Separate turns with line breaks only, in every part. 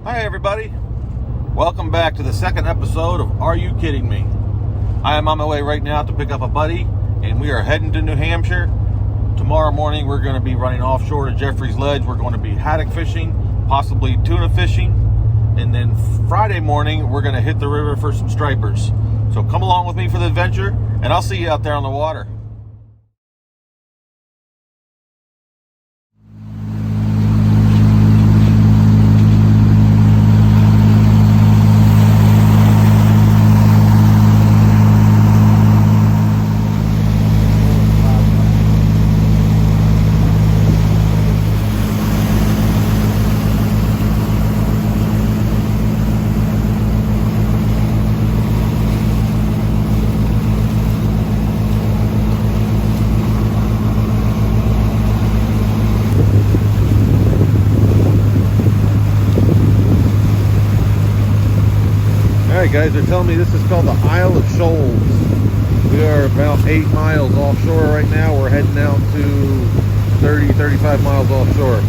Hi everybody, welcome back to the second episode of Are You Kidding Me? I am on my way right now to pick up a buddy, and we are heading to New Hampshire. Tomorrow morning we're going to be running offshore to Jeffrey's Ledge. We're going to be haddock fishing, possibly tuna fishing, and then Friday morning we're going to hit the river for some stripers. So come along with me for the adventure, and I'll see you out there on the water. Alright guys, they're telling me this is called the Isle of Shoals. We are about 8 miles offshore right now. We're heading out to 35 miles offshore.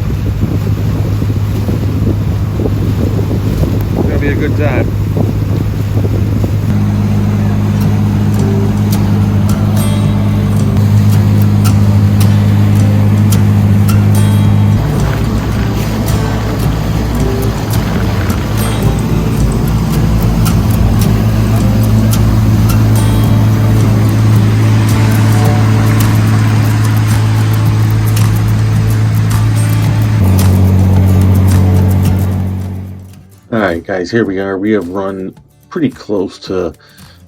It's going to be a good time. Alright guys, here we are. We have run pretty close to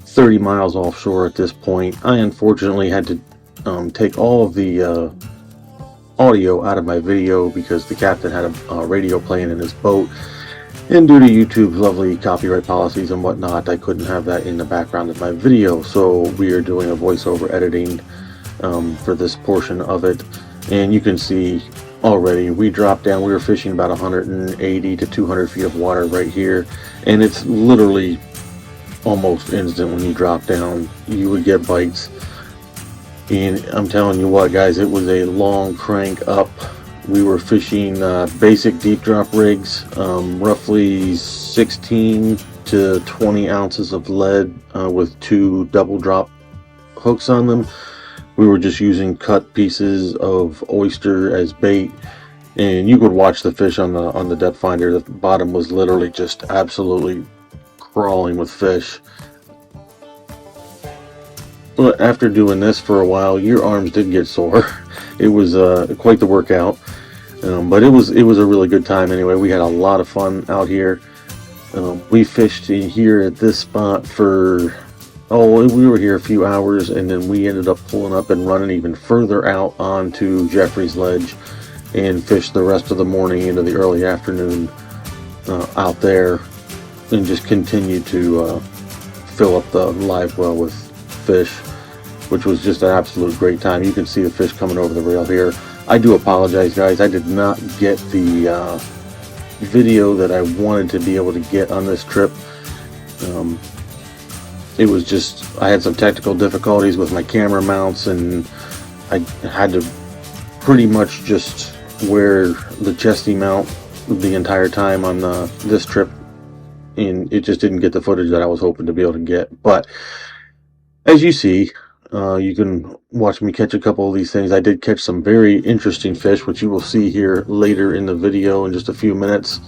30 miles offshore at this point. I unfortunately had to take all of the audio out of my video because the captain had a radio playing in his boat, and due to YouTube's lovely copyright policies and whatnot, I couldn't have that in the background of my video. So we are doing a voiceover editing for this portion of it, and you can see already we dropped down. We were fishing about 180 to 200 feet of water right here, and it's literally almost instant when you drop down. You would get bites, and I'm telling you what guys, it was a long crank up. We were fishing basic deep drop rigs, roughly 16 to 20 ounces of lead with 2 double drop hooks on them. We were just using cut pieces of oyster as bait, and you could watch the fish on the depth finder. The bottom was literally just absolutely crawling with fish. But after doing this for a while, your arms did get sore. It was quite the workout, but it was a really good time anyway. We had a lot of fun out here. We fished in here at this spot for we were here a few hours, and then we ended up pulling up and running even further out onto Jeffrey's Ledge and fished the rest of the morning into the early afternoon out there, and just continued to fill up the live well with fish, which was just an absolute great time. You can see the fish coming over the rail here. I do apologize guys, I did not get the video that I wanted to be able to get on this trip. It was just, I had some technical difficulties with my camera mounts, and I had to pretty much just wear the chesty mount the entire time on this trip, and it just didn't get the footage that I was hoping to be able to get. But as you see, you can watch me catch a couple of these things. I did catch some very interesting fish, which you will see here later in the video in just a few minutes.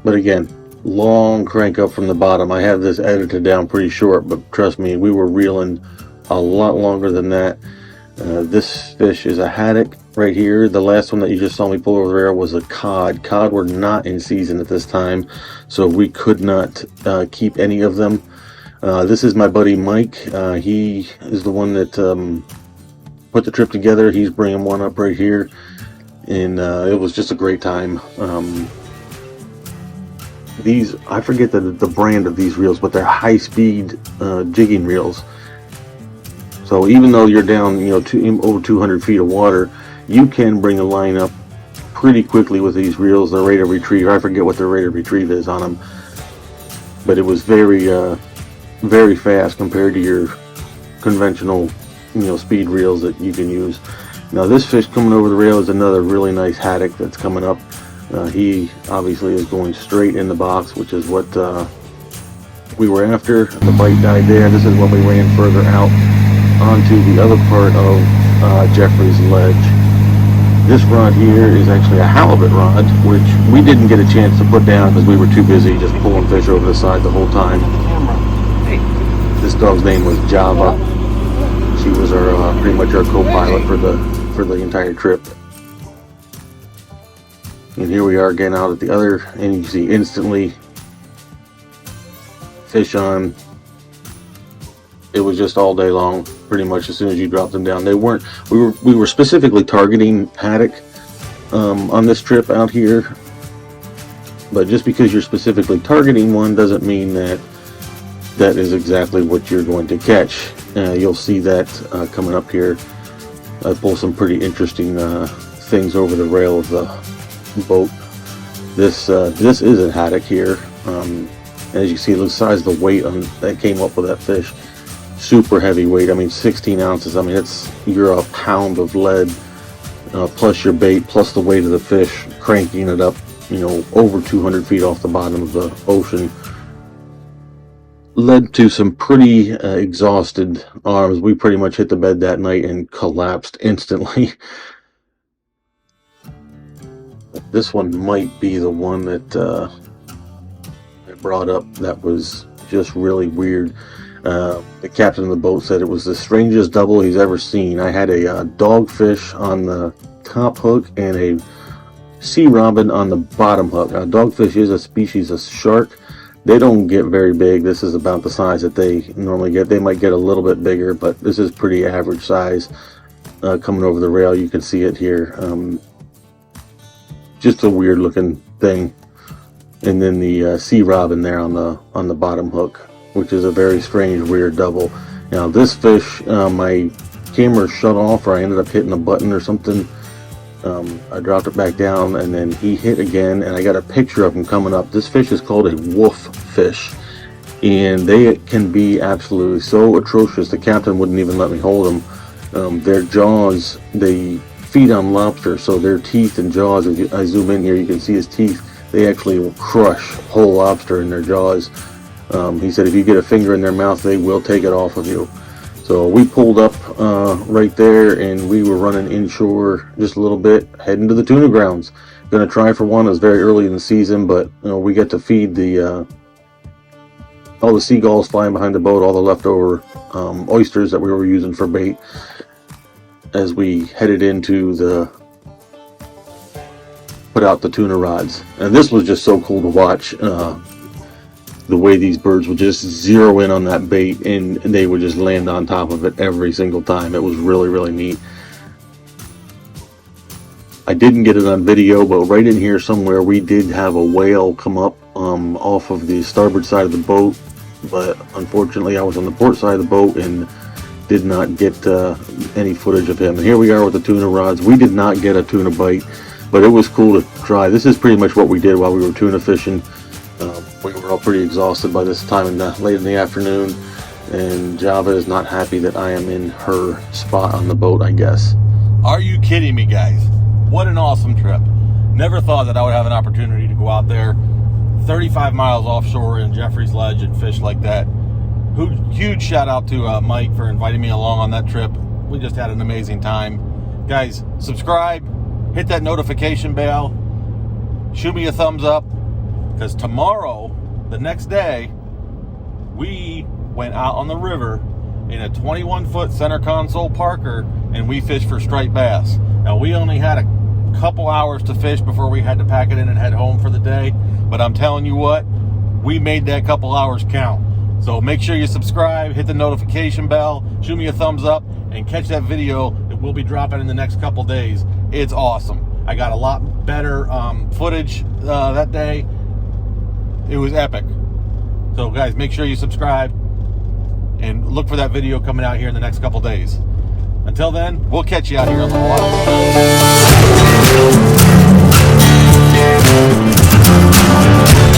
But again, long crank up from the bottom. I have this edited down pretty short, but trust me, we were reeling a lot longer than that. This fish is a haddock right here. The last one that you just saw me pull over the rail was a cod. Cod were not in season at this time, so we could not keep any of them. This is my buddy Mike. He is the one that put the trip together. He's bringing one up right here, and it was just a great time. These, I forget the brand of these reels, but they're high-speed jigging reels. So even though you're down, over 200 feet of water, you can bring a line up pretty quickly with these reels. The rate of retrieve, I forget what the rate of retrieve is on them, but it was very fast compared to your conventional, speed reels that you can use. Now this fish coming over the rail is another really nice haddock that's coming up. He obviously is going straight in the box, which is what we were after. The bite died there. This is when we ran further out onto the other part of Jeffrey's ledge. This rod here is actually a halibut rod, which we didn't get a chance to put down because we were too busy just pulling fish over the side the whole time. This dog's name was Java. She was our pretty much our co-pilot for the entire trip. And here we are again out at the other, and you see instantly fish on. It was just all day long, pretty much as soon as you dropped them down. They weren't. We were specifically targeting haddock on this trip out here, but just because you're specifically targeting one doesn't mean that that is exactly what you're going to catch. You'll see that coming up here. I pull some pretty interesting things over the rail of the boat. This is a haddock here. As you see, the size of the weight that came up with that fish. Super heavy weight. I mean, 16 ounces. I mean, you're a pound of lead plus your bait plus the weight of the fish, cranking it up, over 200 feet off the bottom of the ocean. Led to some pretty exhausted arms. We pretty much hit the bed that night and collapsed instantly. This one might be the one that I brought up that was just really weird. The captain of the boat said it was the strangest double he's ever seen. I had a dogfish on the top hook and a sea robin on the bottom hook. Now, dogfish is a species of shark. They don't get very big. This is about the size that they normally get. They might get a little bit bigger, but this is pretty average size. Coming over the rail, you can see it here. Just a weird looking thing. And then the sea robin there on the bottom hook, which is a very strange, weird double. Now this fish, my camera shut off, or I ended up hitting a button or something. I dropped it back down, and then he hit again, and I got a picture of him coming up. This fish is called a wolf fish, and they can be absolutely so atrocious. The captain wouldn't even let me hold them. Their jaws, they feed on lobster, so their teeth and jaws, if I zoom in here, you can see his teeth. They actually will crush whole lobster in their jaws. He said if you get a finger in their mouth, they will take it off of you. So we pulled up right there, and we were running inshore just a little bit, heading to the tuna grounds. Gonna try for one. It was very early in the season, but we get to feed all the seagulls flying behind the boat, all the leftover oysters that we were using for bait as we headed into put out the tuna rods. And this was just so cool to watch. The way these birds would just zero in on that bait, and they would just land on top of it every single time. It was really, really neat. I didn't get it on video, but right in here somewhere we did have a whale come up off of the starboard side of the boat, but unfortunately I was on the port side of the boat and did not get any footage of him. And here we are with the tuna rods. We did not get a tuna bite, but it was cool to try. This is pretty much what we did while we were tuna fishing. We were all pretty exhausted by this time late in the afternoon, and Java is not happy that I am in her spot on the boat, I guess.
Are you kidding me, guys? What an awesome trip. Never thought that I would have an opportunity to go out there 35 miles offshore in Jeffrey's Ledge and fish like that. Huge shout out to Mike for inviting me along on that trip. We just had an amazing time. Guys, subscribe, hit that notification bell, shoot me a thumbs up, because tomorrow, the next day, we went out on the river in a 21-foot center console Parker, and we fished for striped bass. Now, we only had a couple hours to fish before we had to pack it in and head home for the day, but I'm telling you what, we made that couple hours count. So make sure you subscribe, hit the notification bell, shoot me a thumbs up, and catch that video that we'll be dropping in the next couple days. It's awesome. I got a lot better footage that day. It was epic. So guys, make sure you subscribe and look for that video coming out here in the next couple days. Until then, we'll catch you out here on the water.